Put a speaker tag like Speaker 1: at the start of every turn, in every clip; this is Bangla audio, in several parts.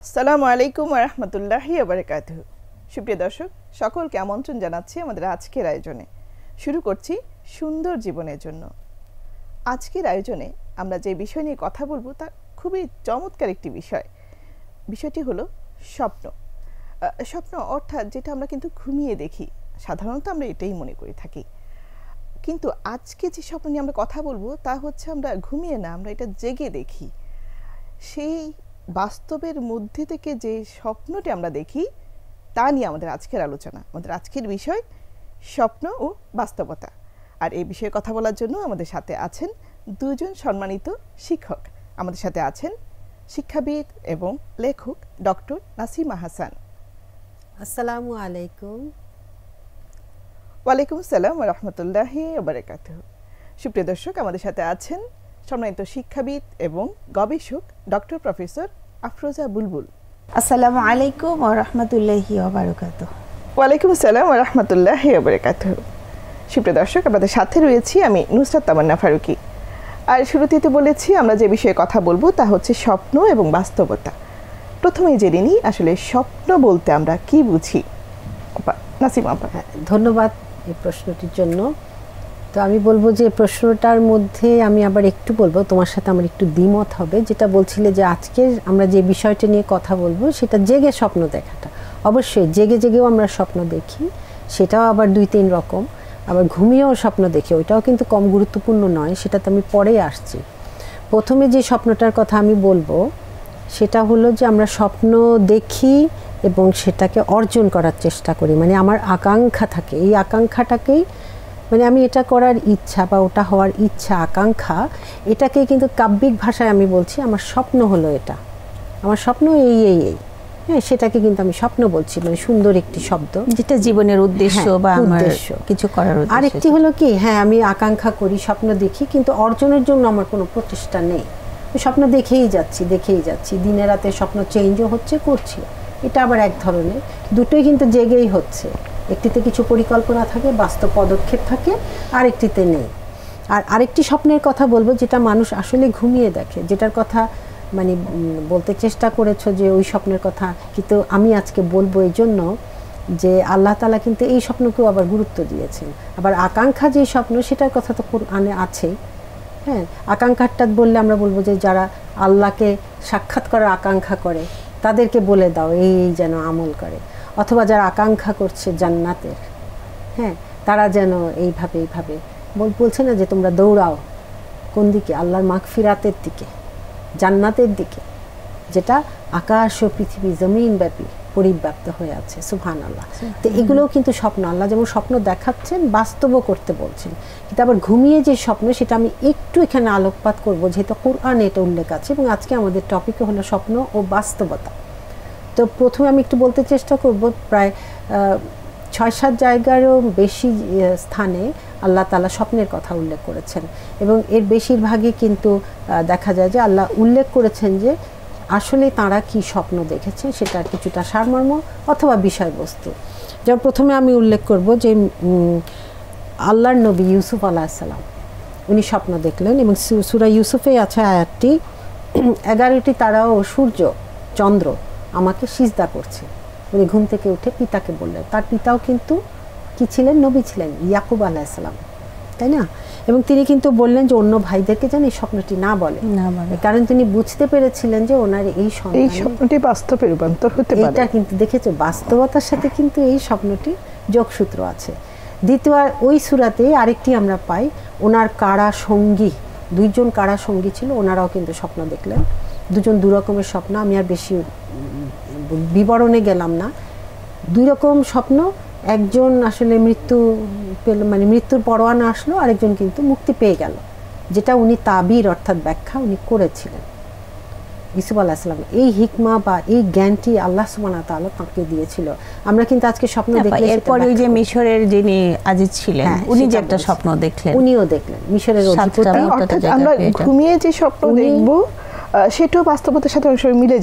Speaker 1: আসসালামু আলাইকুম ওয়া রাহমাতুল্লাহি ওয়া বারাকাতুহু। সুপ্রিয় দর্শক, সকলকে আমন্ত্রণ জানাচ্ছি আমাদের আজকের আয়োজনে। শুরু করছি সুন্দর জীবনের জন্য। আজকের আয়োজনে আমরা যে বিষয় নিয়ে কথা বলবো তা খুবই চমৎকার একটি বিষয়। বিষয়টি হলো স্বপ্ন। স্বপ্ন অর্থাৎ যেটা আমরা কিন্তু ঘুমিয়ে দেখি, সাধারণত আমরা এটাই মনে করে থাকি। কিন্তু আজকে যে স্বপ্ন নিয়ে আমরা কথা বলবো তা হচ্ছে আমরা ঘুমিয়ে না, আমরা এটা জেগে দেখি। সেই বাস্তবের মধ্যে থেকে যে স্বপ্নটি আমরা দেখি তা নিয়ে আমাদের আজকের আলোচনা। আমাদের আজকের বিষয় স্বপ্ন ও বাস্তবতা। আর এই বিষয়ে কথা বলার জন্য আমাদের সাথে আছেন দুজন সম্মানিত শিক্ষক। আমাদের সাথে আছেন শিক্ষাবিদ এবং লেখক ডক্টর নাসিমা হাসান।
Speaker 2: আসসালামু আলাইকুম।
Speaker 1: ওয়ালাইকুম আসসালাম ওয়া রাহমাতুল্লাহি ওয়া বারাকাতুহু। সুপ্রিয় দর্শক, আমাদের সাথে আছেন সম্মানিত শিক্ষাবিদ এবং গবেষক ডক্টর প্রফেসর আফরোজা বুলবুল।
Speaker 3: আসসালামু আলাইকুম ওয়া রাহমাতুল্লাহি ওয়া বারাকাতুহু।
Speaker 1: ওয়ালাইকুম আসসালাম ওয়া রাহমাতুল্লাহি ওয়া বারাকাতুহু। সুপ্রিয় দর্শক, আমাদের সাথে রয়েছি আমি নুসরাত তামান্না ফারুকী। আর শুরুতেই তো বলেছি আমরা যে বিষয়ে কথা বলবো তা হচ্ছে স্বপ্ন এবং বাস্তবতা। প্রথমেই জেনে নিই আসলে স্বপ্ন বলতে আমরা কি বুঝি। নাসিমা আপা।
Speaker 2: ধন্যবাদ এই প্রশ্নটির জন্য। তো আমি বলবো যে প্রশ্নটার মধ্যে আমি আবার একটু বলবো, তোমার সাথে আমার একটু দ্বিমত হবে। যেটা বলছিলে যে আজকে আমরা যে বিষয়টা নিয়ে কথা বলবো সেটা জেগে স্বপ্ন দেখাটা। অবশ্যই জেগে জেগেও আমরা স্বপ্ন দেখি, সেটাও আবার 2-3 রকম। আবার ঘুমিয়েও স্বপ্ন দেখি, ওইটাও কিন্তু কম গুরুত্বপূর্ণ নয়, সেটাতে আমি পরে আসছি। প্রথমে যে স্বপ্নটার কথা আমি বলবো সেটা হলো যে আমরা স্বপ্ন দেখি এবং সেটাকে অর্জন করার চেষ্টা করি। মানে আমার আকাঙ্ক্ষা থাকে, এই আকাঙ্ক্ষাটাকেই মানে আমি এটা করার ইচ্ছা বা ওটা হওয়ার ইচ্ছা, আকাঙ্ক্ষা, এটাকে কিন্তু কাব্যিক ভাষায় আমি বলছি আমার স্বপ্ন হলো এটা, আমার স্বপ্ন এই এই এই হ্যাঁ, সেটাকে কিন্তু আমি স্বপ্ন বলছি। মানে সুন্দর একটি শব্দ,
Speaker 3: যেটা জীবনের উদ্দেশ্য বা আমার কিছু করার উদ্দেশ্য।
Speaker 2: আরেকটি হলো কি, হ্যাঁ আমি আকাঙ্ক্ষা করি, স্বপ্ন দেখি, কিন্তু অর্জনের জন্য আমার কোনো প্রচেষ্টা নেই। স্বপ্ন দেখেই যাচ্ছি, দিনে রাতে স্বপ্ন চেঞ্জও হচ্ছে, করছি। এটা আবার এক ধরনের, দুটোই কিন্তু জেগেই হচ্ছে। একটিতে কিছু পরিকল্পনা থাকে, বাস্তব পদক্ষেপ থাকে, আরেকটিতে নেই। আর আরেকটি স্বপ্নের কথা বলবো যেটা মানুষ আসলে ঘুমিয়ে দেখে, যেটার কথা মানে বলতে চেষ্টা করেছো যে ওই স্বপ্নের কথা, কিন্তু আমি আজকে বলবো এই জন্য যে আল্লাহ তাআলা কিন্তু এই স্বপ্নকেও আবার গুরুত্ব দিয়েছেন। আবার আকাঙ্ক্ষা যে স্বপ্ন সেটার কথা তো কোরআনে আছেই। হ্যাঁ, আকাঙ্ক্ষাটা বললে আমরা বলবো যে যারা আল্লাহকে সাক্ষাৎ করার আকাঙ্ক্ষা করে তাদেরকে বলে দাও এই যেন আমল করে, অথবা যারা আকাঙ্ক্ষা করছে জান্নাতের, হ্যাঁ তারা যেন এইভাবে বলছে না যে তোমরা দৌড়াও কোন দিকে, আল্লাহর মাগফিরাতের দিকে, জান্নাতের দিকে, যেটা আকাশ ও পৃথিবী জমিন ব্যাপী পরিব্যাপ্ত হয়ে আছে। সুবহানাল্লাহ। তো এগুলোও কিন্তু স্বপ্ন, আল্লাহ যেমন স্বপ্ন দেখাচ্ছেন বাস্তবও করতে বলছেন। কিন্তু আবার ঘুমিয়ে যে স্বপ্ন সেটা আমি একটু এখানে আলোকপাত করব, যেহেতু কোরআনে এটা উল্লেখ আছে এবং আজকে আমাদের টপিকও হলো স্বপ্ন ও বাস্তবতা। তো প্রথমে আমি একটু বলতে চেষ্টা করব, প্রায় 6-7 জায়গারও বেশি স্থানে আল্লাহ তাআলা স্বপ্নের কথা উল্লেখ করেছেন এবং এর বেশিরভাগই কিন্তু দেখা যায় যে আল্লাহ উল্লেখ করেছেন যে আসলে তারা কি স্বপ্ন দেখেছে সেটার কিছুটা সারমর্ম অথবা বিষয়বস্তু। যেমন প্রথমে আমি উল্লেখ করব যে আল্লাহর নবী ইউসুফ আলাইহিস সালাম, উনি স্বপ্ন দেখলেন এবং সূরা ইউসুফে আছে আয়াতটি, 11টি তারা ও সূর্য চন্দ্র আমাকে সিজদা করছে। উনি ঘুম থেকে উঠে পিতাকে বললেন, তার পিতাও কিন্তু কি ছিলেন, নবী ছিলেন, ইয়াকুব আলাইহিস সালাম, তাই না? এবং তিনি কিন্তু বললেন যে অন্য ভাইদেরকে যেন এই স্বপ্নটি না বলে, কারণ তিনি বুঝতে পেরেছিলেন যে ওনার এই
Speaker 1: স্বপ্নটি বাস্তবে রূপান্তর হতে পারে।
Speaker 2: এটা কিন্তু দেখেছে বাস্তবতার সাথে কিন্তু এই স্বপ্নটি যোগসূত্র আছে। দ্বিতীয় ওই সূরাতে আরেকটি আমরা পাই, ওনার কারা সঙ্গী, 2জন কারা সঙ্গী ছিল, ওনারাও কিন্তু স্বপ্ন দেখলেন। 2জন 2 রকমের স্বপ্ন, আমি আর বেশি বিবরণে গেলাম না। 2 রকম স্বপ্ন, একজন আসলে মৃত্যু পেল, মানে মৃত্যুর পরোয়ানা আসলো, আরেকজন কিন্তু মুক্তি পেয়ে গেল, যেটা উনি তাবির অর্থাৎ ব্যাখ্যা উনি করেছিলেন। ইউসুফ আলাইহিস সালাম এই হিকমা বা এই জ্ঞানটি আল্লাহ সুবহানাহু ওয়া তাআলা তাকে দিয়েছিল। আমরা কিন্তু আজকে স্বপ্ন দেখলে
Speaker 3: এরপর ওই যে মিশরের যিনি আজিজ ছিলেন উনি যে একটা স্বপ্ন দেখলেন,
Speaker 2: উনিও দেখলেন মিশরের অধিপতি।
Speaker 1: অর্থাৎ আমরা ঘুমিয়ে যে স্বপ্ন দেখব সেটাও বাস্তবতার সাথে অনেক সময় মিলে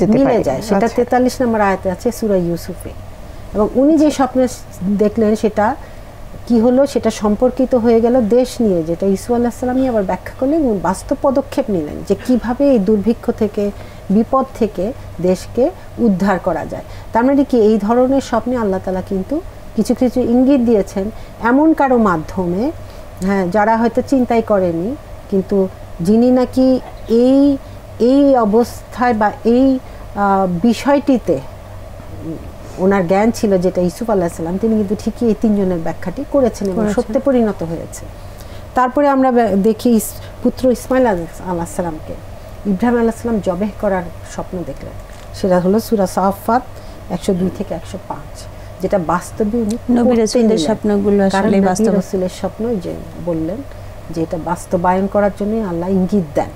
Speaker 2: যায়। সেটা 43 নম্বর আয়াতে আছে সূরা ইউসুফে। এবং উনি যে স্বপ্ন দেখলেন সেটা কি হলো, সেটা সম্পর্কিত হয়ে গেল দেশ নিয়ে, যেটা ইউসুফ আলাইহিস সালামই আবার ব্যাখ্যা করলেন এবং বাস্তব পদক্ষেপ নিলেন যে কিভাবে এই দুর্ভিক্ষ থেকে বিপদ থেকে দেশকে উদ্ধার করা যায়। তার মানে কি এই ধরনের স্বপ্নে আল্লাহ তাআলা কিন্তু কিছু কিছু ইঙ্গিত দিয়েছেন এমন কারো মাধ্যমে, হ্যাঁ, যারা হয়তো চিন্তাই করেনি, কিন্তু যিনি নাকি এই এই অবস্থায় বা এই বিষয়টিতে ওনার জ্ঞান ছিল, যেটা ইউসুফ আলাইহিস সালাম, তিনি কিন্তু ঠিকই এই তিনজনের ব্যাখ্যাটি করেছেন এবং সত্যে পরিণত হয়েছে। তারপরে আমরা দেখি পুত্র ইসমাইল আলাইহিস সালামকে ইব্রাহিম আলাইহিস সালাম জবেহ করার স্বপ্ন দেখলেন। সেটা হলো সূরা সাফফাত 102 থেকে 105, যেটা বাস্তবে উনি
Speaker 3: নবী রাসূলের স্বপ্নগুলো আসলে বাস্তব,
Speaker 2: রাসূলের স্বপ্ন যে বললেন যে এটা বাস্তবায়ন করার জন্য আল্লাহ ইঙ্গিত দেন।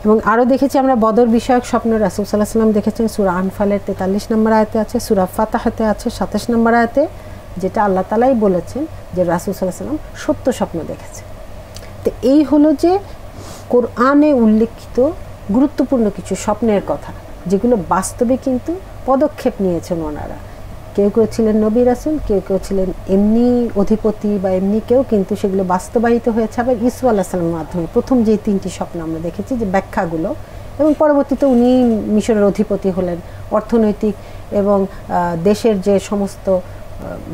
Speaker 2: এবং আরও দেখেছি আমরা বদর বিষয়ক স্বপ্ন রাসূল সাল্লাল্লাহু আলাইহি ওয়াসাল্লাম দেখেছেন, সূরা আনফালের 43 নম্বর আয়াতে আছে, সূরা ফাতাহাতে আছে 27 নম্বর আয়াতে, যেটা আল্লাহ তাআলাই বলেছেন যে রাসূল সাল্লাল্লাহু আলাইহি ওয়াসাল্লাম সত্য স্বপ্ন দেখেছে। তো এই হলো যে কোরআনে উল্লেখিত গুরুত্বপূর্ণ কিছু স্বপ্নের কথা, যেগুলো বাস্তবে কিন্তু পদক্ষেপ নিয়েছেন ওনারা। কেউ কেউ ছিলেন নবী রাসূল, কেউ কেউ ছিলেন এমনি অধিপতি বা এমনি কেউ, কিন্তু সেগুলো বাস্তবায়িত হয়েছে আবার ইসু আলাইহিস সালামের মাধ্যমে। প্রথম যে 3টি স্বপ্ন আমরা দেখেছি যে ব্যাখ্যাগুলো, এবং পরবর্তীতে উনি মিশরের অধিপতি হলেন, অর্থনৈতিক এবং দেশের যে সমস্ত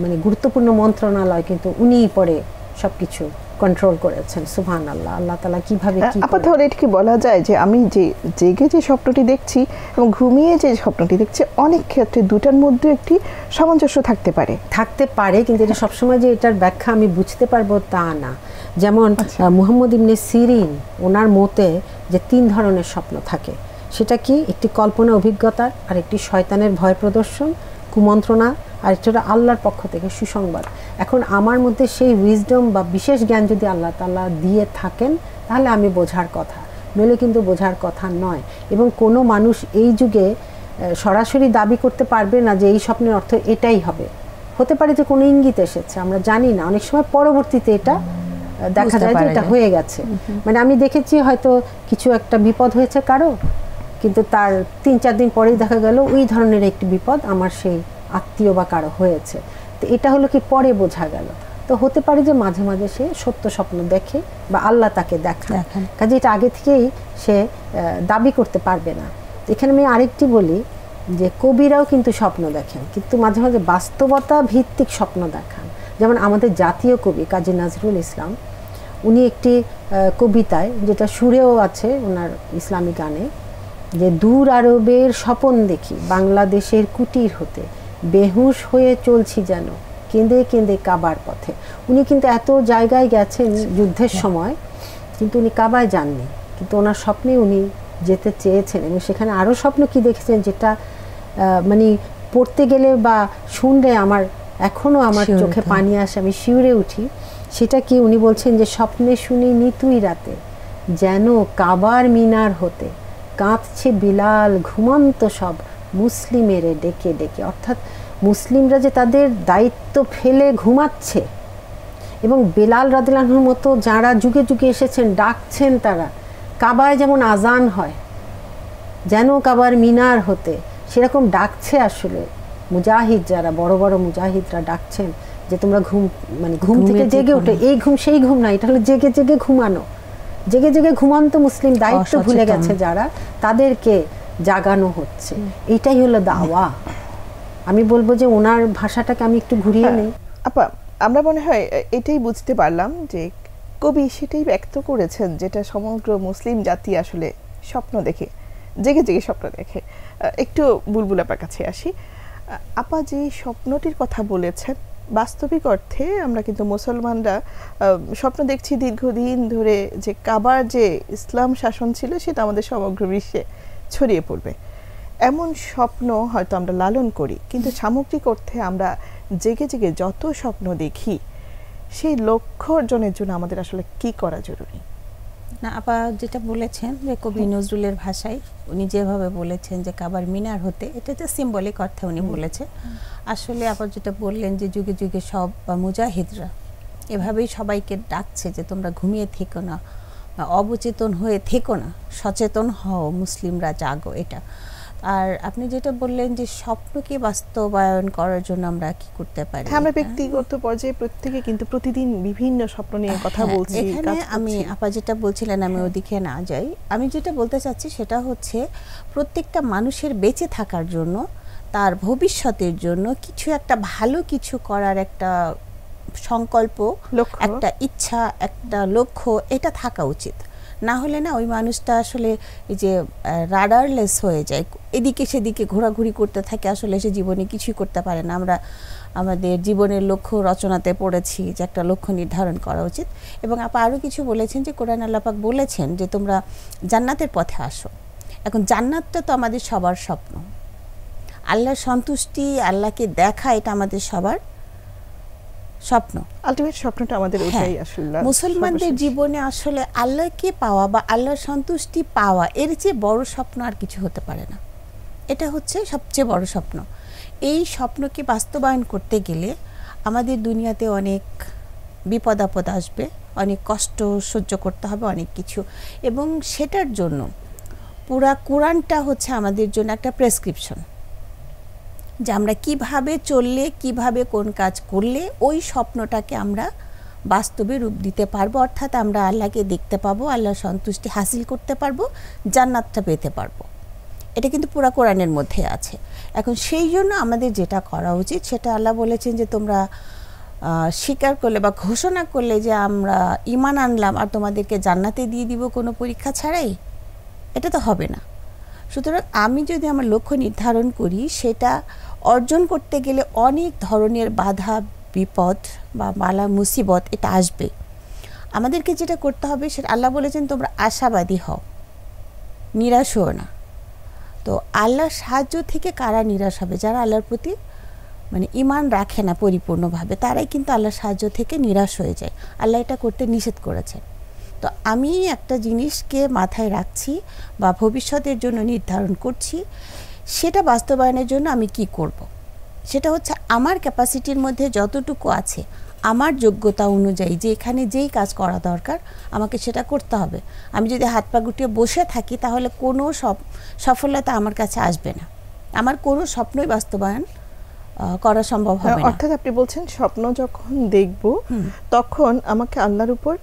Speaker 2: মানে গুরুত্বপূর্ণ মন্ত্রণালয় কিন্তু উনিই পরে সব কিছু কন্ট্রোল করেছেন। সুবহানাল্লাহ, আল্লাহ তাআলা কিভাবে কি
Speaker 1: আপাতত এটা কি বলা যায় যে আমি যে জেগে যে স্বপ্নটি দেখছি এবং ঘুমিয়ে যে স্বপ্নটি দেখছি, অনেক ক্ষেত্রে দুটার মধ্যে একটি সামঞ্জস্য থাকতে পারে,
Speaker 2: কিন্তু এটা সবসময় যে এটার ব্যাখ্যা আমি বুঝতে পারবো তা না। যেমন মুহাম্মদ ইবনে সিরিন, ওনার মতে যে 3 ধরনের স্বপ্ন থাকে, সেটা কি একটি কল্পনা অভিজ্ঞতার, আর একটি শয়তানের ভয় প্রদর্শন কুমন্ত্রণা, আর এটা আল্লাহর পক্ষ থেকে সুসংবাদ। এখন আমার মধ্যে সেই উইজডম বা বিশেষ জ্ঞান যদি আল্লাহ তাআলা দিয়ে থাকেন তাহলে আমি বোঝার কথা, নইলে কিন্তু বোঝার কথা নয়। এবং কোনো মানুষ এই যুগে সরাসরি দাবি করতে পারবে না যে এই স্বপ্নের অর্থ এটাই হবে। হতে পারে যে কোনো ইঙ্গিত এসেছে, আমরা জানি না, অনেক সময় পরবর্তীতে এটা দেখা যায় যে এটা হয়ে গেছে। মানে আমি দেখেছি হয়তো কিছু একটা বিপদ হয়েছে কারো, কিন্তু তার 3-4 দিন পরেই দেখা গেল ওই ধরনের একটি বিপদ আমার সেই আত্মীয় বা কারো হয়েছে। তো এটা হলো কি পরে বোঝা গেল। তো হতে পারে যে মাঝে মাঝে সে সত্য স্বপ্ন দেখে বা আল্লাহ তাকে দেখায়, কাজে এটা আগে থেকেই সে দাবি করতে পারবে না। এখানে আমি আরেকটি বলি যে কবিরাও কিন্তু স্বপ্ন দেখেন, কিন্তু মাঝে মাঝে বাস্তবতা ভিত্তিক স্বপ্ন দেখান। যেমন আমাদের জাতীয় কবি কাজী নজরুল ইসলাম, উনি একটি কবিতায়, যেটা সুরেও আছে ওনার ইসলামী গানে, যে দূর আরবের স্বপন দেখি বাংলাদেশের কুটির হতে, বেহুশ হয়ে চলছি যেন কেঁদে কেঁদে কাবার পথে। উনি কিন্তু এত জায়গায় গেছেন যুদ্ধের সময়, কিন্তু উনি কাবায় যাননি, কিন্তু ওনার স্বপ্নে উনি যেতে চেয়েছেন। এবং সেখানে আরও স্বপ্ন কি দেখেছেন, যেটা মানে পড়তে গেলে বা শুনলে আমার এখনও আমার চোখে পানি আসে, আমি শিউরে উঠি। সেটা কি, উনি বলছেন যে স্বপ্নে শুনি নিতুই রাতে যেন কাবার মিনার হতে, কাঁদছে বিলাল ঘুমন্ত সব মুসলিমের ডেকে ডেকে। অর্থাৎ মুসলিমরা যে তাদের দায়িত্ব ফেলে ঘুমাচ্ছে, এবং বেলাল রাদিয়াল্লাহু আনহুর মতো যারা যুগে যুগে এসেছেন ডাকছেন, তারা কাবায় যেমন আজান হয় যেন কাবার মিনার হতে, সেরকম ডাকছে আসলে মুজাহিদ, যারা বড় বড় মুজাহিদরা ডাকছেন যে তোমরা ঘুম থেকে জেগে ওঠে। এই ঘুম সেই ঘুম না, এটা হলো জেগে জেগে ঘুমানো, জেগে জেগে ঘুমান্ত মুসলিম, দায়িত্ব ভুলে গেছে যারা, তাদেরকে জাগানো হচ্ছে। এটাই হলো দাওয়া। আমি বলবো যে ওনার ভাষাটাকে আমি একটু ঘুরিয়ে নেই।
Speaker 1: আপা, আমরা মনে হয় এটাই বুঝতে পারলাম যে কবি সেটাই ব্যক্ত করেছেন যেটা সমগ্র মুসলিম জাতি আসলে স্বপ্ন দেখে, জেগে জেগে স্বপ্ন দেখে। একটু বুলবুল আপার কাছে আসি। আপা যে স্বপ্নটির কথা বলেছেন, বাস্তবিক অর্থে আমরা কিন্তু মুসলমানরা স্বপ্ন দেখছি দীর্ঘদিন ধরে যে কাবার যে ইসলাম শাসন ছিল সেটা আমাদের সমগ্র বিশ্বে ছড়িয়ে পড়বে, এমন স্বপ্ন হয়তো আমরা লালন করি। কিন্তু সামগ্রিক অর্থে আমরা জেগে জেগে যত স্বপ্ন দেখি, সেই লক্ষ্য অর্জনের জন্য আমাদের আসলে কি করা জরুরি?
Speaker 3: না আপা যেটা বলেছেন যে কবি নজরুলের ভাষায় উনি যেভাবে বলেছেন যে কাবার মিনার হতে, এটা তো সিম্বলিক অর্থে উনি বলেছেন। আসলে আপা যেটা বললেন যে যুগে যুগে সব মুজাহিদরা এভাবেই সবাইকে ডাকছে যে তোমরা ঘুমিয়ে থেকো না, অবচেতন হয়ে থেকো না, সচেতন হও, মুসলিমরা জাগো। এটা আর আপনি যেটা বললেন যে স্বপ্নকে বাস্তবায়ন করার জন্য আমরা কি করতে পারি,
Speaker 1: হ্যাঁ, আমরা ব্যক্তিগত পর্যায়ে প্রত্যেকে কিন্তু প্রতিদিন বিভিন্ন স্বপ্ন নিয়ে কথা বলছি,
Speaker 3: এখানে আমি আপা যেটা বলছিলেন আমি ওদিকে না যাই, আমি যেটা বলতে চাচ্ছি সেটা হচ্ছে প্রত্যেকটা মানুষের বেঁচে থাকার জন্য, তার ভবিষ্যতের জন্য কিছু একটা ভালো কিছু করার একটা সংকল্প, একটা ইচ্ছা, একটা লক্ষ্য, এটা থাকা উচিত। না হলে না ওই মানুষটা আসলে এই যে রাডারলেস হয়ে যায়, এদিকে সেদিকে ঘোরাঘুরি করতে থাকে, আসলে সে জীবনে কিছুই করতে পারে না। আমরা আমাদের জীবনের লক্ষ্য রচনাতে পড়েছি যে একটা লক্ষ্য নির্ধারণ করা উচিত। এবং আপা আরও কিছু বলেছেন যে কোরআন আল্লাহ পাক বলেছেন যে তোমরা জান্নাতের পথে আসো। এখন জান্নাতটা তো আমাদের সবার স্বপ্ন, আল্লাহর সন্তুষ্টি, আল্লাহকে দেখা, এটা আমাদের সবার স্বপ্ন,
Speaker 1: আলটিমেট স্বপ্নটা আমাদের ওইটাই আসলে।
Speaker 3: মুসলমানদের জীবনে আসলে আল্লাহকে পাওয়া বা আল্লাহর সন্তুষ্টি পাওয়া, এর চেয়ে বড় স্বপ্ন আর কিছু হতে পারে না। এটা হচ্ছে সবচেয়ে বড় স্বপ্ন। এই স্বপ্নকে বাস্তবায়ন করতে গেলে আমাদের দুনিয়াতে অনেক বিপদ আপদ আসবে, অনেক কষ্ট সহ্য করতে হবে, অনেক কিছু। এবং সেটার জন্য পুরা কোরআনটা হচ্ছে আমাদের জন্য একটা প্রেসক্রিপশন, যে আমরা কিভাবে চললে, কিভাবে কোন কাজ করলে ওই স্বপ্নটাকে আমরা বাস্তবে রূপ দিতে পারবো, অর্থাৎ আমরা আল্লাহকে দেখতে পাবো, আল্লাহর সন্তুষ্টি হাসিল করতে পারবো, জান্নাতটা পেতে পারবো। এটা কিন্তু পুরা কোরআনের মধ্যে আছে। এখন সেই জন্য আমাদের যেটা করা উচিত সেটা আল্লাহ বলেছেন যে তোমরা স্বীকার করলে বা ঘোষণা করলে যে আমরা ঈমান আনলাম আর তোমাদেরকে জান্নাতে দিয়ে দিব কোনো পরীক্ষা ছাড়াই, এটা তো হবে না। সুতরাং আমি যদি আমার লক্ষ্য নির্ধারণ করি, সেটা অর্জন করতে গেলে অনেক ধরনের বাধা বিপদ বা বালা মুসিবত এটা আসবে। আমাদেরকে যেটা করতে হবে সেটা আল্লাহ বলেছেন তোমরা আশাবাদী হও, নিরাশ হও না। তো আল্লাহর সাহায্য থেকে কারা নিরাশ হবে? যারা আল্লাহর প্রতি মানে ঈমান রাখে না পরিপূর্ণভাবে, তারাই কিন্তু আল্লাহর সাহায্য থেকে নিরাশ হয়ে যায়। আল্লাহ এটা করতে নিষেধ করেছেন। তো আমি একটা জিনিসকে মাথায় রাখছি বা ভবিষ্যতের জন্য নির্ধারণ করছি, সেটা বাস্তবায়নের জন্য আমি কি করব। সেটা হচ্ছে আমার ক্যাপাসিটির মধ্যে যতটুকু আছে, আমার যোগ্যতা অনুযায়ী যে এখানে যেই কাজ করা দরকার আমাকে সেটা করতে হবে। আমি যদি হাত পা গুটিয়ে বসে থাকি তাহলে কোনো সফলতা আমার কাছে আসবে না, আমার কোনো স্বপ্নই বাস্তবায়ন করা সম্ভব হবে না।
Speaker 1: অর্থাৎ আপনি বলছেন স্বপ্ন যখন দেখব তখন আমাকে আল্লাহর উপর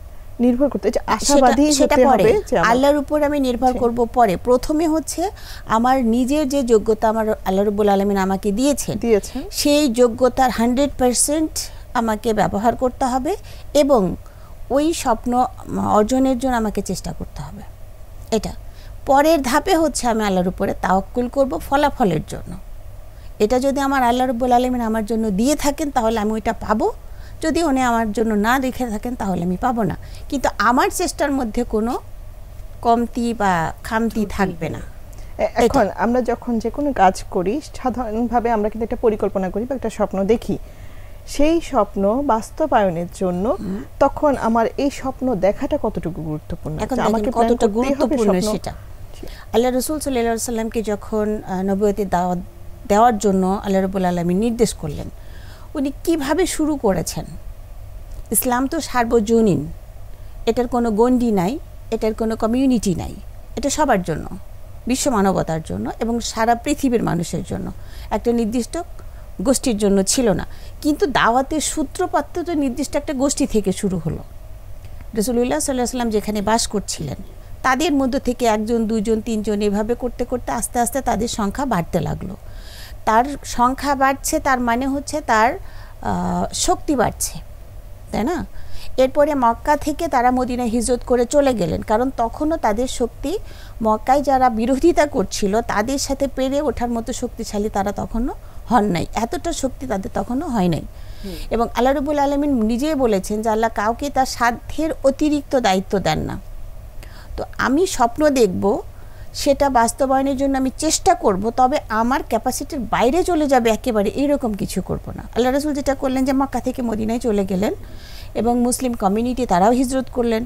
Speaker 1: নির্ভর করতে, যে আশাবাদী হতে হবে, যে
Speaker 3: আল্লাহর উপর আমি নির্ভর করব পরে। প্রথমে হচ্ছে আমার নিজের যে যোগ্যতা আমার আল্লাহ রাব্বুল আলামিন আমাকে দিয়েছেন, সেই যোগ্যতার 100% আমাকে ব্যবহার করতে হবে এবং ওই স্বপ্ন অর্জনের জন্য আমাকে চেষ্টা করতে হবে। এটা পরের ধাপে হচ্ছে আমি আল্লাহর উপরে তাওয়াক্কুল করব ফলাফলের জন্য। এটা যদি আমার আল্লাহ রাব্বুল আলামিন আমার জন্য দিয়ে থাকেন তাহলে আমি ওইটা পাবো, যদি উনি আমার জন্য না রেখে থাকেন তাহলে আমি পাবো না। কিন্তু আমার চেষ্টার মধ্যে কোনো কমতি বা খামতি থাকবে না।
Speaker 1: এখন আমরা যখন যে কোনো কাজ করি সাধারণভাবে আমরা কিন্তু একটা পরিকল্পনা করি বা একটা স্বপ্ন দেখি, সেই স্বপ্ন বাস্তবায়নের জন্য তখন আমার এই স্বপ্ন দেখাটা কতটুকু গুরুত্বপূর্ণ,
Speaker 3: আমাকে কতটা গুরুত্বপূর্ণ সেটা আল্লাহ রাসূল সাল্লাল্লাহু আলাইহি সাল্লামকে যখন নবুয়তের দাওয়াত দেওয়ার জন্য আল্লাহ রাব্বুল আলামিন নির্দেশ করলেন, উনি কিভাবে শুরু করেছেন। ইসলাম তো সার্বজনীন, এটার কোনো গণ্ডি নাই, এটার কোনো কমিউনিটি নাই, এটা সবার জন্য, বিশ্ব মানবতার জন্য এবং সারা পৃথিবীর মানুষের জন্য, একটা নির্দিষ্ট গোষ্ঠীর জন্য ছিল না। কিন্তু দাওয়াতের সূত্রপাত তো নির্দিষ্ট একটা গোষ্ঠী থেকে শুরু হলো। রাসূলুল্লাহ সাল্লাল্লাহু আলাইহি ওয়াসাল্লাম যেখানে বাস করছিলেন তাদের মধ্যে থেকে একজন, দুইজন, তিনজন এভাবে করতে করতে আস্তে আস্তে তাদের সংখ্যা বাড়তে লাগলো। তার সংখ্যা বাড়ছে, তার মানে হচ্ছে তার শক্তি বাড়ছে, তাই না? এরপরে মক্কা থেকে তারা মদিনায় হিজরত করে চলে গেলেন, কারণ তখনও তাদের শক্তি, মক্কায় যারা বিরোধিতা করছিল তাদের সাথে পেরে ওঠার মতো শক্তিশালী তারা তখনও হন নাই, এতটা শক্তি তাদের তখনও হয় নাই। এবং আল্লাহ রাব্বুল আলামিন নিজেই বলেছেন যে আল্লাহ কাউকে তার সাধ্যের অতিরিক্ত দায়িত্ব দেন না। তো আমি স্বপ্ন দেখব, সেটা বাস্তবায়নের জন্য আমি চেষ্টা করব, তবে আমার ক্যাপাসিটির বাইরে চলে যাবে একেবারে এরকম কিছু করব না। আল্লাহ রাসূল যেটা করলেন যে মক্কা থেকে মদিনায় চলে গেলেন এবং মুসলিম কমিউনিটি তারাও হিজরত করলেন।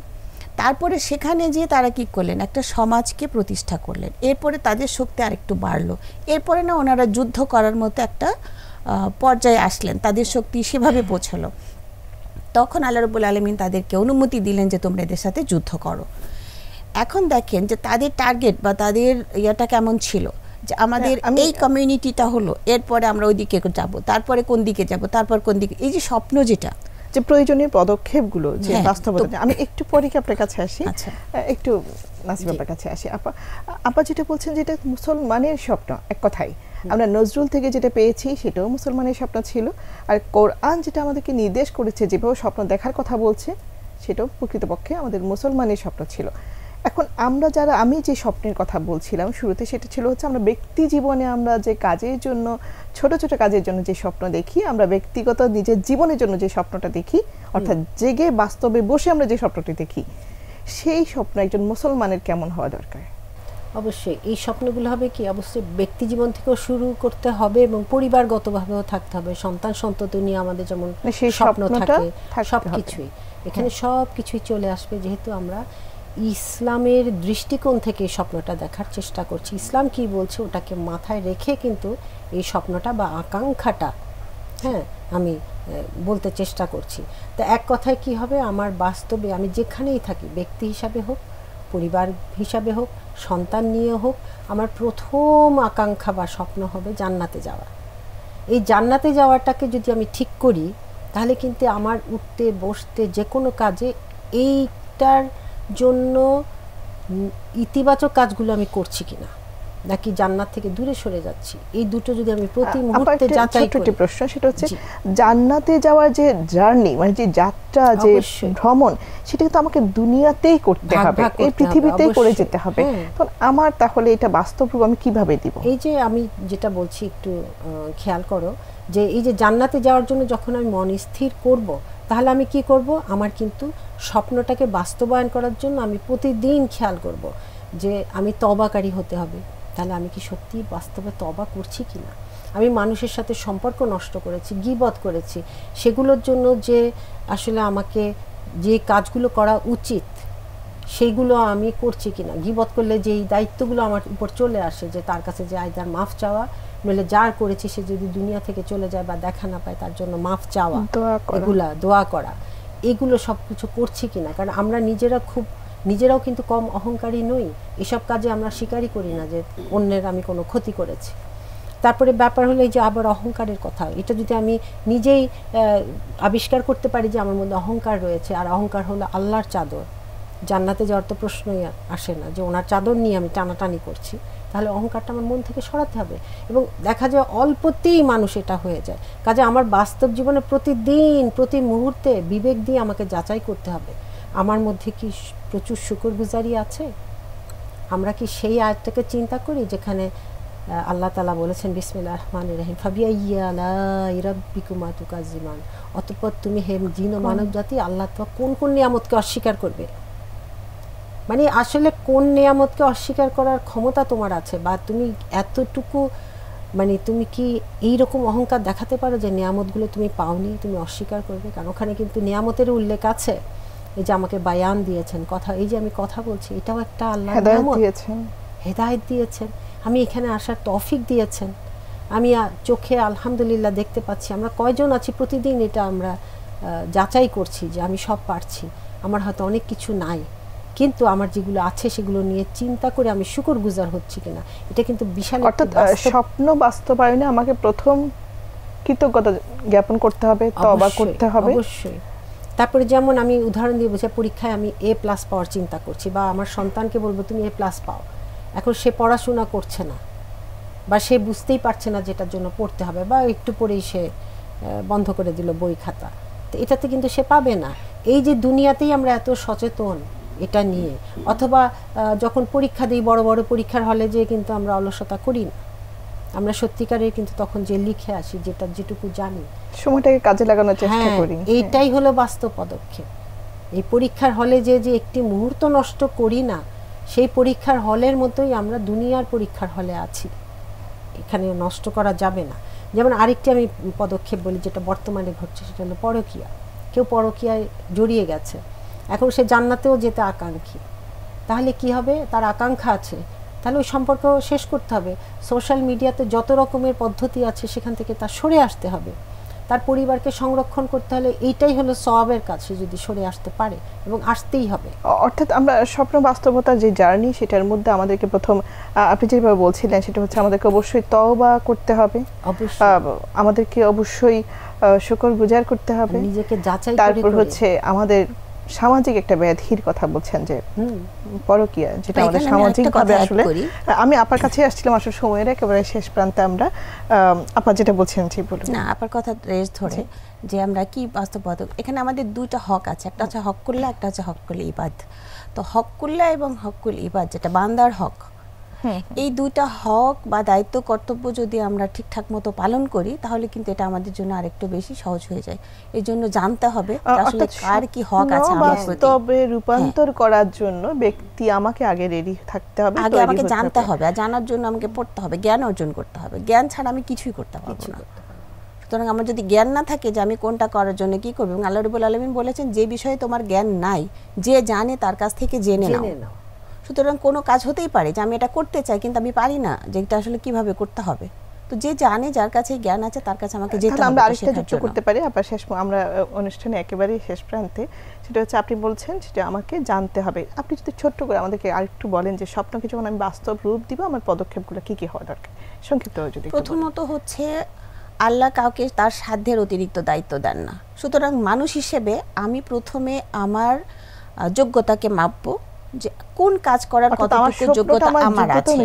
Speaker 3: তারপরে সেখানে যেয়ে তারা কি করলেন, একটা সমাজকে প্রতিষ্ঠা করলেন। এরপরে তাদের শক্তি আরেকটু বাড়লো। এরপরে না ওনারা যুদ্ধ করার মতো একটা পর্যায়ে আসলেন, তাদের শক্তি সেভাবে পৌঁছলো। তখন আল্লাহ রাব্বুল আলামিন তাদেরকে অনুমতি দিলেন যে তোমরা এদের সাথে যুদ্ধ করো। এখন দেখেন যে তাদের টার্গেট বা তাদের ইয়েটা কেমন ছিল, যে আমাদের
Speaker 1: আমি-
Speaker 3: এই কমিউনিটিটা হলো, এরপরে আমরা ওই দিকে যাব, তারপরে কোন দিকে যাব, তারপর কোন দিকে, এই যে স্বপ্ন যেটা
Speaker 1: যে প্রয়োজনীয় পদক্ষেপগুলো যে
Speaker 3: হ্যাঁ,
Speaker 1: বাস্তবতা। আমি একটু পরে কি আপনার কাছে আসি,
Speaker 3: আচ্ছা।
Speaker 1: একটু নাসিম আপনার কাছে আসি। আপা যেটা বলছেন যেটা মুসলমানের স্বপ্ন, এক কথাই আমরা নজরুল থেকে যেটা পেয়েছি সেটাও মুসলমানের স্বপ্ন ছিল, আর কোরআন যেটা আমাদেরকে নির্দেশ করেছে যেভাবে স্বপ্ন দেখার কথা বলছে সেটাও প্রকৃতপক্ষে আমাদের মুসলমানের স্বপ্ন ছিল। এখন আমরা যারা, আমি যে স্বপ্নের কথা বলছিলাম শুরুতে, সেটা ছিল হচ্ছে আমরা ব্যক্তি জীবনে আমরা যে কাজের জন্য, ছোট ছোট কাজের জন্য যে স্বপ্ন দেখি, আমরা ব্যক্তিগত নিজের জীবনের জন্য যে স্বপ্নটা দেখি, অর্থাৎ জেগে বাস্তবে বসে আমরা যে স্বপ্নটি দেখি, সেই স্বপ্ন একজন মুসলমানের কেমন হওয়া দরকার?
Speaker 2: অবশ্যই এই স্বপ্নগুলো হবে কি, অবশ্যই ব্যক্তি জীবন থেকেও শুরু করতে হবে এবং পরিবারগতভাবেও থাকতে হবে। সন্তান সন্ততি নিয়ে আমাদের যেমন
Speaker 1: সেই
Speaker 2: স্বপ্ন
Speaker 1: স্বপ্নটা
Speaker 2: থাকে,
Speaker 1: থাকতে
Speaker 2: সব
Speaker 1: হবে।
Speaker 2: কিছুই এখানে সব কিছুই চলে আসবে, যেহেতু আমরা ইসলামের দৃষ্টিকোণ থেকে এই স্বপ্নটা দেখার চেষ্টা করছি। ইসলাম কি বলছে ওটাকে মাথায় রেখে কিন্তু এই স্বপ্নটা বা আকাঙ্ক্ষাটা, হ্যাঁ, আমি বলতে চেষ্টা করছি। তো এক কথায় কি হবে, আমার বাস্তবে আমি যেখানেই থাকি, ব্যক্তি হিসাবে হোক, পরিবার হিসাবে হোক, সন্তান নিয়ে হোক, আমার প্রথম আকাঙ্ক্ষা বা স্বপ্ন হবে জান্নাতে যাওয়া। এই জান্নাতে যাওয়াটাকে যদি আমি ঠিক করি, তাহলে কিন্তু আমার উঠতে বসতে যে কোনো কাজে এইটার জন্য ইতিবাচক কাজগুলো আমি করছি কিনা, নাকি জান্নাত থেকে দূরে সরে যাচ্ছি, এই দুটো যদি আমি প্রতি মুহূর্তে যাচাই করি।
Speaker 1: প্রশ্ন সেটা হচ্ছে জান্নাতে যাওয়ার যে জার্নি, মানে যে যাত্রা, যে ভ্রমণ, সেটা কিন্তু আমাকে দুনিয়াতেই করতে হবে, এই পৃথিবীতেই করে যেতে হবে। তখন আমার তাহলে এটা বাস্তব রূপ আমি কিভাবে দিব?
Speaker 2: এই যে আমি যেটা বলছি একটু খেয়াল করো, যে এই যে জান্নাতে যাওয়ার জন্য যখন আমি মন স্থির করব, তাহলে আমি কি করব, আমার কিন্তু স্বপ্নটাকে বাস্তবায়ন করার জন্য আমি প্রতিদিন খেয়াল করব যে আমি তওবাকারী হতে হবে। তাহলে আমি কি সত্যি বাস্তবে তওবা করছি কিনা, আমি মানুষের সাথে সম্পর্ক নষ্ট করেছি, গীবত করেছি, সেগুলোর জন্য যে আসলে আমাকে যে কাজগুলো করা উচিত সেইগুলো আমি করছি কিনা। গীবত করলে যেই দায়িত্বগুলো আমার উপর চলে আসে, যে তার কাছে যে আইদার মাফ চাওয়া, নইলে যার করেছি সে যদি দুনিয়া থেকে চলে যায় বা দেখা না পায় তার জন্য মাফ চাওয়া, এগুলা দোয়া করা, এগুলো সব কিছু করছি কিনা। কারণ আমরা নিজেরাও কিন্তু কম অহংকারী নই, এসব কাজে আমরা স্বীকারই করি না যে অন্যের আমি কোনো ক্ষতি করেছি। তারপরে ব্যাপার হলো এই যে আবার অহংকারের কথা, এটা যদি আমি নিজেই আবিষ্কার করতে পারি যে আমার মধ্যে অহংকার রয়েছে, আর অহংকার হলো আল্লাহর চাদর, জান্নাতে যাওয়ার তো প্রশ্নই আসে না যে ওনার চাদর নিয়ে আমি টানাটানি করছি, তাহলে অহংকারটা আমার মন থেকে সরাতে হবে। এবং দেখা যায় অল্পতেই মানুষ এটা হয়ে যায়। কাজে আমার বাস্তব জীবনে প্রতিদিন প্রতি মুহূর্তে বিবেক দিয়ে আমাকে যাচাই করতে হবে আমার মধ্যে কি প্রচুর শুকরগুজারি আছে। আমরা কি সেই আয়াতটাকে চিন্তা করি যেখানে আল্লাহ তাআলা বলেছেন বিসমিল্লাহির রহমানির রহিম ফাবিআইয়ি আলাই রাব্বিকুমা তুকাজ্জিমান, অতঃপর তুমি হে জিন ও মানব জাতি আল্লাহ তাআলা কোন কোন নিয়ামতকে অস্বীকার করবে, মানে আসলে কোন নিয়ামতকে অস্বীকার করার ক্ষমতা তোমার আছে, বা তুমি এতটুকু মানে তুমি কি এইরকম অহংকার দেখাতে পারো যে নিয়ামতগুলো তুমি পাওনি, তুমি অস্বীকার করবে। কারণ ওখানে কিন্তু নিয়ামতের উল্লেখ আছে, এই যে আমাকে বায়ান দিয়েছেন, কথা, এই যে আমি কথা বলছি, এটাও একটা আল্লাহর নিয়ামত, হেদায়েত দিয়েছেন, আমি এখানে আসার তৌফিক দিয়েছেন, আমি চোখে আলহামদুলিল্লাহ দেখতে পাচ্ছি। আমরা কয়জন আছি প্রতিদিন এটা আমরা যাচাই করছি যে আমি সব পারছি, আমার হয়তো অনেক কিছু নাই, কিন্তু আমার যেগুলো আছে সেগুলো নিয়ে চিন্তা করে আমি শুকরগুজার হচ্ছি কিনা, এটা কিন্তু বিশাল একটা
Speaker 1: স্বপ্ন বাস্তবায়নে আমাকে প্রথম কৃতজ্ঞতা জ্ঞাপন করতে হবে, তওবা করতে হবে
Speaker 2: অবশ্যই। তারপরে যেমন আমি উদাহরণ দিয়ে বলছি, পরীক্ষায় আমি A+ পাওয়ার চিন্তা করছি, বা আমার সন্তানকে বলবো তুমি A+ পাও, এখন সে পড়াশোনা করছে না বা সে বুঝতেই পারছে না যেটার জন্য পড়তে হবে, বা একটু পরেই সে বন্ধ করে দিল বই খাতা, তো এটাতে কিন্তু সে পাবে না। এই যে দুনিয়াতেই আমরা এত সচেতন এটা নিয়ে, অথবা যখন পরীক্ষা দিই বড় বড় পরীক্ষার হলে যে কিন্তু আমরা অলসতা করি না, আমরা সত্যিকারের কিন্তু তখন যে লিখে আসি যেটা যেটুকু জানি
Speaker 1: সময়টাকে কাজে লাগানোর চেষ্টা করি,
Speaker 2: এইটাই হলো বাস্তব পদক্ষেপ। এই পরীক্ষার হলে যে একটি মুহূর্ত নষ্ট করি না, সেই পরীক্ষার হলের মতোই আমরা দুনিয়ার পরীক্ষার হলে আছি, এখানে নষ্ট করা যাবে না। যেমন আরেকটি আমি পদক্ষেপ বলি যেটা বর্তমানে ঘটছে, সেটা হলো পরকীয়া। কেউ পরকীয়ায় জড়িয়ে গেছে, এখন সে জান্নাতেও যেতে আকাঙ্ক্ষী, তাহলে কি হবে, তার আকাঙ্ক্ষা আছে, তাহলে ওই সম্পর্ক শেষ করতে হবে। সোশ্যাল মিডিয়াতে যত রকমের পদ্ধতি আছে সেখান থেকে তার সরে আসতে হবে। তার পরিবারকে সংরক্ষণ করতে হলে এইটাই হলো সওয়াবের কাজ, সে যদি সরে আসতে পারে, এবং আসতেই হবে।
Speaker 1: অর্থাৎ আমরা স্বপ্ন বাস্তবতার যে জার্নি, সেটার মধ্যে আমাদেরকে প্রথম আপনি যেভাবে বলছিলেন সেটা হচ্ছে আমাদেরকে অবশ্যই তওবা করতে হবে, আমাদেরকে অবশ্যই শুকরগুজার করতে হবে,
Speaker 2: নিজেকে যাচাই,
Speaker 1: তারপর হচ্ছে আমাদের সামাজিক একটা ব্যাধির কথা বলছেন যে পরকীয়া, যেটা আমাদের সামাজিক ভাবে আসলে, আমি আপার কাছে আসছিলাম আসলে সময়ের একেবারে শেষ প্রান্তে, আমরা আপা যেটা বলছেন ঠিক বলুন
Speaker 3: না। আপার কথা রেস ধরে যে আমরা কি বাস্তবতা, এখানে আমাদের দুইটা হক আছে, একটা হচ্ছে হকুল্লাহ, একটা হচ্ছে হকুল ইবাদ। তো হকুল্লাহ এবং হকুল ইবাদ, যেটা বান্দার হক, এই দুইটা হক বা দায়িত্ব কর্তব্য যদি আমরা ঠিকঠাক মতো পালন করি, তাহলে কিন্তু এটা আমাদের জন্য আরেকটু বেশি সহজ হয়ে যায়। এই জন্য জানতে হবে আসলে কার কি হক আছে আমার প্রতি।
Speaker 1: তবে রূপান্তর করার জন্য ব্যক্তি আমাকে আগে রেডি থাকতে হবে,
Speaker 3: আগে আমাকে জানতে হবে, আর জানার জন্য আমাকে পড়তে হবে, জ্ঞান অর্জন করতে হবে। জ্ঞান ছাড়া আমি কিছুই করতে পারবো না। সুতরাং আমার যদি জ্ঞান না থাকে যে আমি কোনটা করার জন্য কি করবো, এবং আল্লাহ রাব্বুল আলামিন বলেছেন যে বিষয়ে তোমার জ্ঞান নাই, যে জানে তার কাছ থেকে জেনে নাও। সুতরাং কোনো কাজ হতেই পারে যে আমি এটা করতে চাই কিন্তু আমি পারি না, যে এটা আসলে কিভাবে করতে হবে। তো যে জানে, যার কাছে জ্ঞান আছে, তার কাছে আমাকে যেতে হবে।
Speaker 1: আমরা আরেকটা যুক্ত করতে পারি আবার শেষ, আমরা অনুষ্ঠানে একেবারে শেষ প্রান্তে, সেটা হচ্ছে আপনি বলছেন সেটা আমাকে জানতে হবে। আপনি যদি ছোট্ট করে আমাদেরকে আরেকটু বলেন যে স্বপ্নকে যখন আমি বাস্তব রূপ দিব, আমার পদক্ষেপগুলো কি কি হওয়া দরকার, সংক্ষিপ্ত যদি।
Speaker 3: প্রথমত হচ্ছে আল্লাহ কাউকে তার সাধ্যের অতিরিক্ত দায়িত্ব দেন না। সুতরাং মানুষ হিসেবে আমি প্রথমে আমার যোগ্যতাকে মাপবো, যে কোন কাজ করার কতটুকু যোগ্যতা আমার আছে,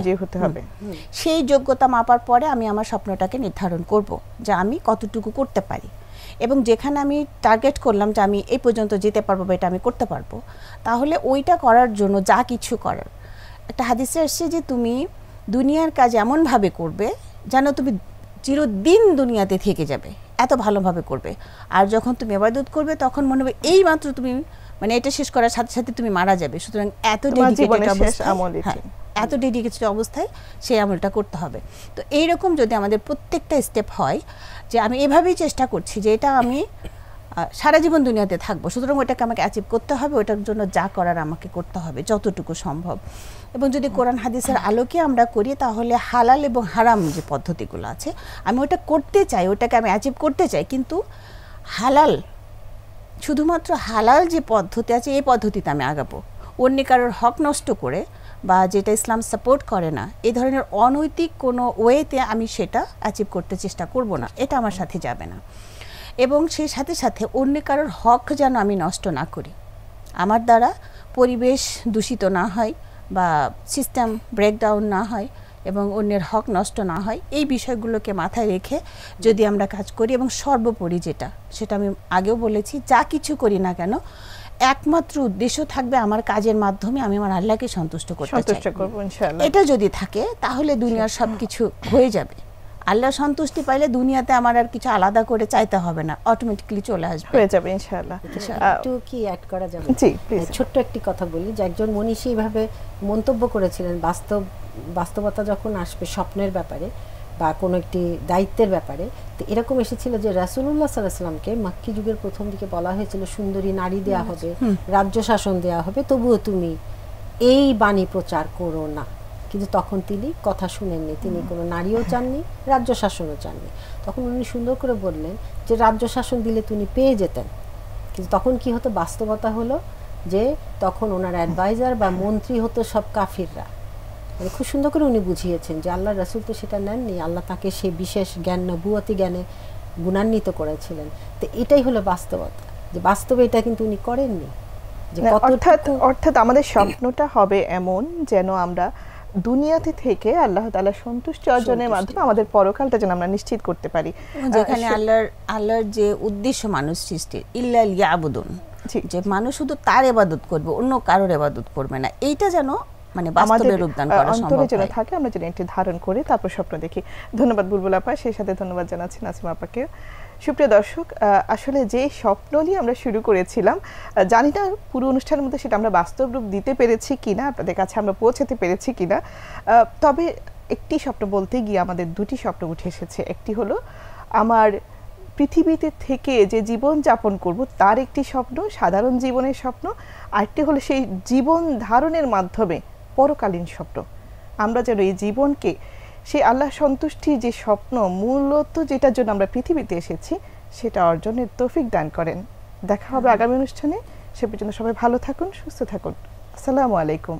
Speaker 3: সেই যোগ্যতা মাপার পরে আমি আমার স্বপ্নটাকে নির্ধারণ করব যে আমি কতটুকু করতে পারি। এবং যেখানে আমি টার্গেট করলাম যে আমি এই পর্যন্ত যেতে পারবো বা এটা আমি করতে পারবো, তাহলে ওইটা করার জন্য যা কিছু করার, একটা হাদিসে আসছে যে তুমি দুনিয়ার কাজ এমনভাবে করবে যেন তুমি চিরদিন দুনিয়াতে থেকে যাবে, এত ভালোভাবে করবে। আর যখন তুমি ইবাদত করবে তখন মনে হবে এই মাত্র তুমি, মানে এটা শেষ করার সাথে সাথে তুমি মারা যাবে। সুতরাং এত ডেডিকেটেড অবস্থায় সেই আমলটা করতে হবে। তো এইরকম যদি আমাদের প্রত্যেকটা স্টেপ হয় যে আমি এভাবেই চেষ্টা করছি যে এটা আমি সারা জীবন দুনিয়াতে থাকবো, সুতরাং ওটাকে আমাকে অ্যাচিভ করতে হবে, ওটার জন্য যা করার আমাকে করতে হবে যতটুকু সম্ভব। এবং যদি কোরআন হাদিসের আলোকে আমরা করি, তাহলে হালাল এবং হারাম যে পদ্ধতিগুলো আছে, আমি ওটা করতে চাই, ওটাকে আমি অ্যাচিভ করতে চাই, কিন্তু হালাল, শুধুমাত্র হালাল যে পদ্ধতি আছে এই পদ্ধতিতে আমি আগাবো। অন্য কারোর হক নষ্ট করে বা যেটা ইসলাম সাপোর্ট করে না, এই ধরনের অনৈতিক কোনো ওয়েতে আমি সেটা অ্যাচিভ করতে চেষ্টা করব না, এটা আমার সাথে যাবে না। এবং সেই সাথে সাথে অন্য কারোর হক যেন আমি নষ্ট না করি, আমার দ্বারা পরিবেশ দূষিত না হয় বা সিস্টেম ব্রেকডাউন না হয় এবং অন্যের হক নষ্ট না হয়, এই বিষয়গুলোকে মাথায় রেখে যদি আমরা কাজ করি। এবং সর্বোপরি যেটা, সেটা আমি আগেও বলেছি, যা কিছু করি না কেন একমাত্র উদ্দেশ্য থাকবে আমার কাজের মাধ্যমে আমি আমার আল্লাহকে সন্তুষ্ট করতে চাই। এটা যদি থাকে তাহলে দুনিয়ার সবকিছু হয়ে যাবে। আল্লাহ সন্তুষ্টি পাইলে দুনিয়াতে আমার আর কিছু আলাদা করে চাইতে হবে না, অটোমেটিক্যালি চলে আসবে,
Speaker 1: হয়ে যাবে ইনশাআল্লাহ।
Speaker 2: একটু কি অ্যাড করা যাবে?
Speaker 1: জি প্লিজ।
Speaker 2: ছোট্ট একটি কথা বলি যে একজন মনীষী এইভাবে মন্তব্য করেছিলেন, বাস্তবতা যখন আসবে স্বপ্নের ব্যাপারে বা কোনো একটি দায়িত্বের ব্যাপারে, তো এরকম এসেছিল যে রাসূলুল্লাহ সাল্লাল্লাহু আলাইহি ওয়াসাল্লামকে মক্কি যুগের প্রথম দিকে বলা হয়েছিল সুন্দরী নারী দেয়া হবে, রাজ্য শাসন দেয়া হবে, তবুও তুমি এই বাণী প্রচার করো না। কিন্তু তখন তিনি কথা শুনেননি, তিনি কোনো নারীও চাননি, রাজ্য শাসনও চাননি। তখন উনি সুন্দর করে বললেন যে রাজ্য শাসন দিলে তিনি পেয়ে যেতেন। কিন্তু তখন কি হতো, বাস্তবতা হলো যে তখন ওনার অ্যাডভাইজার বা মন্ত্রী হতো সব কাফিররা। মানে খুব সুন্দর করে উনি বুঝিয়েছেন যে আল্লাহ রাসূল তো সেটা নেননি, আল্লাহ তাকে সেই বিশেষ জ্ঞান, নবুয়তি জ্ঞানে গুণান্বিত করেছিলেন। তো এটাই হলো বাস্তবতা, যে বাস্তবে এটা কিন্তু উনি করেননি।
Speaker 1: অর্থাৎ আমাদের স্বপ্নটা হবে এমন যেন আমরা দুনিয়াতে থেকে আল্লাহ তাআলার সন্তুষ্টি অর্জনের মাধ্যমে আমাদের পরকালটা যেন আমরা নিশ্চিত করতে পারি।
Speaker 3: যেখানে আল্লাহর যে উদ্দেশ্য মানুষ সৃষ্টির, ইল্লা লিয়াবুদুন, যে মানুষ শুধু তার ইবাদত করবে, অন্য কারোর ইবাদত করবে না, এইটা যেন মানে বাস্তবে রূপদান করা সম্ভব হয়,
Speaker 1: যেন থাকে, আমরা যেন এটি ধারণ করে তারপর স্বপ্ন দেখি। ধন্যবাদ বুলবুল আপা, সেই সাথে ধন্যবাদ জানাচ্ছি নাসিমা আপাকে। সুপ্রিয় দর্শক, আসলে যে স্বপ্ন নিয়ে আমরা শুরু করেছিলাম, জানি না পুরো অনুষ্ঠানের মধ্যে সেটা আমরা বাস্তব রূপ দিতে পেরেছি কিনা, আপনাদের কাছে আমরা পৌঁছাতে পেরেছি কিনা, তবে একটি স্বপ্ন বলতে গিয়ে আমাদের দুটি স্বপ্ন উঠে এসেছে। একটি হলো আমার পৃথিবীতে থেকে যে জীবন যাপন করব তার একটি স্বপ্ন, সাধারণ জীবনের স্বপ্ন। আরেকটি হলো সেই জীবন ধারণের মাধ্যমে পরকালীন স্বপ্ন। আমরা যেন এই জীবনকে সেই আল্লাহ সন্তুষ্টির যে স্বপ্ন, মূলত যেটার জন্য আমরা পৃথিবীতে এসেছি, সেটা অর্জনের তৌফিক দান করেন। দেখা হবে আগামী অনুষ্ঠানে। সে পর্যন্ত সবাই ভালো থাকুন, সুস্থ থাকুন। আসসালামু আলাইকুম।